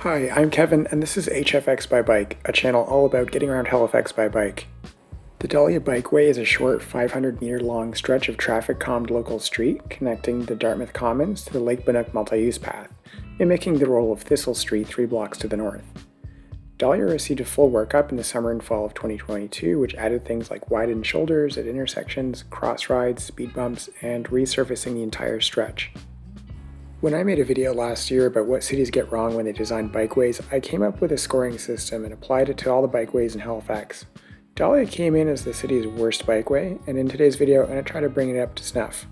Hi, I'm Kevin, and this is HFX by Bike, a channel all about getting around Halifax by bike. The Dahlia Bikeway is a short 500-meter long stretch of traffic-calmed local street connecting the Dartmouth Commons to the Lake Banook Multi-Use Path, mimicking the role of Thistle Street 3 blocks to the north. Dahlia received a full workup in the summer and fall of 2022, which added things like widened shoulders at intersections, cross rides, speed bumps, and resurfacing the entire stretch. When I made a video last year about what cities get wrong when they design bikeways, I came up with a scoring system and applied it to all the bikeways in Halifax. Dahlia came in as the city's worst bikeway, and in today's video I'm going to try to bring it up to snuff.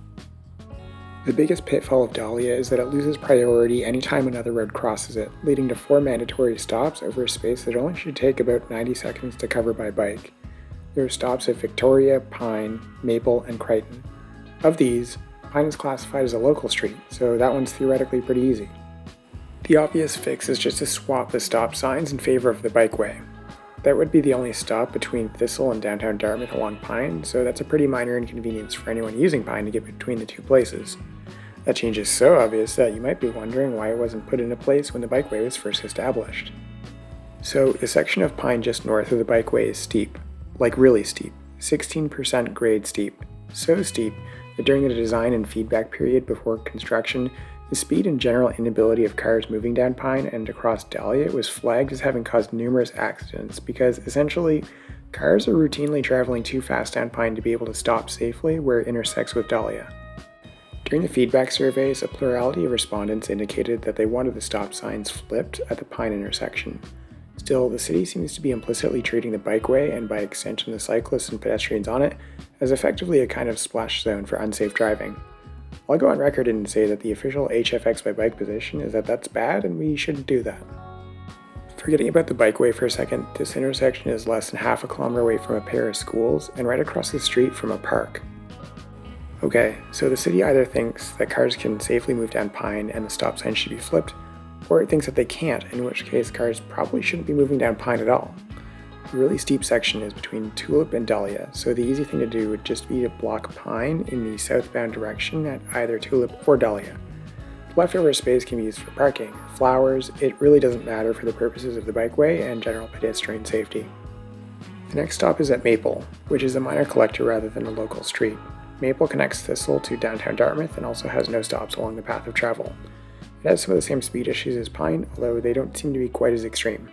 The biggest pitfall of Dahlia is that it loses priority anytime another road crosses it, leading to 4 mandatory stops over a space that only should take about 90 seconds to cover by bike. There are stops at Victoria, Pine, Maple, and Crichton. Of these, Pine is classified as a local street, so that one's theoretically pretty easy. The obvious fix is just to swap the stop signs in favor of the bikeway. That would be the only stop between Thistle and downtown Dartmouth along Pine, so that's a pretty minor inconvenience for anyone using Pine to get between the two places. That change is so obvious that you might be wondering why it wasn't put into place when the bikeway was first established. So the section of Pine just north of the bikeway is steep, like really steep, 16% grade steep, so steep that during the design and feedback period before construction, the speed and general inability of cars moving down Pine and across Dahlia was flagged as having caused numerous accidents because essentially, cars are routinely traveling too fast down Pine to be able to stop safely where it intersects with Dahlia. During the feedback surveys, a plurality of respondents indicated that they wanted the stop signs flipped at the Pine intersection. Still, the city seems to be implicitly treating the bikeway, and by extension the cyclists and pedestrians on it, as effectively a kind of splash zone for unsafe driving. I'll go on record and say that the official HFX by Bike position is that that's bad and we shouldn't do that. Forgetting about the bikeway for a second, this intersection is less than half a kilometer away from a pair of schools and right across the street from a park. Okay, so the city either thinks that cars can safely move down Pine and the stop sign should be flipped, or it thinks that they can't, in which case cars probably shouldn't be moving down Pine at all. The really steep section is between Tulip and Dahlia, so the easy thing to do would just be to block Pine in the southbound direction at either Tulip or Dahlia. The leftover space can be used for parking or flowers. It really doesn't matter for the purposes of the bikeway and general pedestrian safety. The next stop is at Maple, which is a minor collector rather than a local street. Maple connects Thistle to downtown Dartmouth and also has no stops along the path of travel. It has some of the same speed issues as Pine, although they don't seem to be quite as extreme.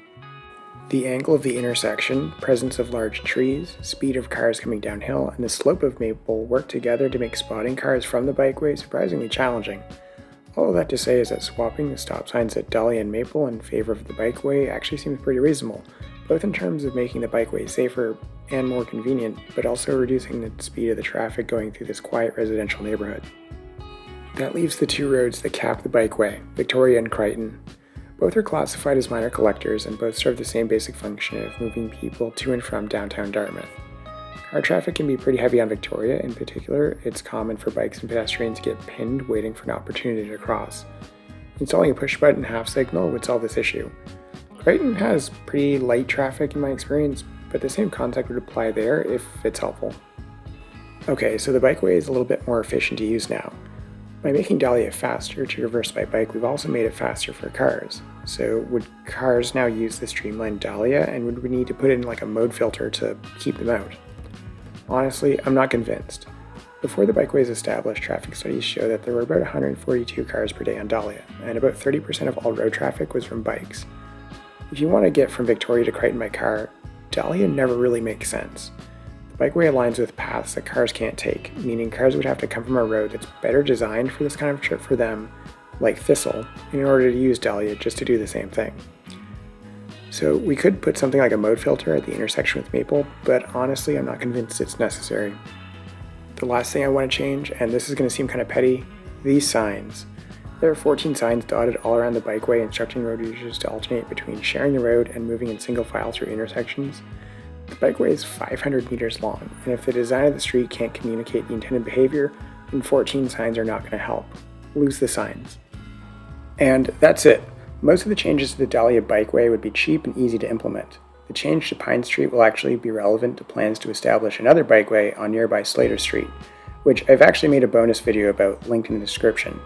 The angle of the intersection, presence of large trees, speed of cars coming downhill, and the slope of Maple work together to make spotting cars from the bikeway surprisingly challenging. All of that to say is that swapping the stop signs at Dahlia and Maple in favor of the bikeway actually seems pretty reasonable, both in terms of making the bikeway safer and more convenient, but also reducing the speed of the traffic going through this quiet residential neighborhood. That leaves the two roads that cap the bikeway, Victoria and Crichton. Both are classified as minor collectors and both serve the same basic function of moving people to and from downtown Dartmouth. Car traffic can be pretty heavy on Victoria. In particular, it's common for bikes and pedestrians to get pinned waiting for an opportunity to cross. Installing a push-button half signal would solve this issue. Crichton has pretty light traffic in my experience, but the same concept would apply there if it's helpful. Okay, so the bikeway is a little bit more efficient to use now. By making Dahlia faster to traverse by bike, we've also made it faster for cars. So would cars now use the streamlined Dahlia, and would we need to put in like a mode filter to keep them out? Honestly, I'm not convinced. Before the bikeway was established, traffic studies show that there were about 142 cars per day on Dahlia, and about 30% of all road traffic was from bikes. If you want to get from Victoria to Crichton by car, Dahlia never really makes sense. The bikeway aligns with paths that cars can't take, meaning cars would have to come from a road that's better designed for this kind of trip for them, like Thistle, in order to use Dahlia just to do the same thing. So we could put something like a mode filter at the intersection with Maple, but honestly I'm not convinced it's necessary. The last thing I want to change, and this is going to seem kind of petty, these signs. There are 14 signs dotted all around the bikeway instructing road users to alternate between sharing the road and moving in single file through intersections. The bikeway is 500 meters long, and if the design of the street can't communicate the intended behavior, then 14 signs are not going to help. Lose the signs. And that's it. Most of the changes to the Dahlia Bikeway would be cheap and easy to implement. The change to Pine Street will actually be relevant to plans to establish another bikeway on nearby Slater Street, which I've actually made a bonus video about linked in the description.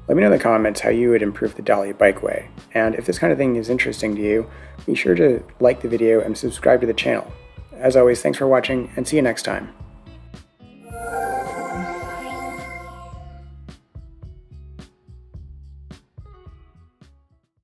Let me know in the comments how you would improve the Dahlia Bikeway, and if this kind of thing is interesting to you, be sure to like the video and subscribe to the channel. As always, thanks for watching, and see you next time.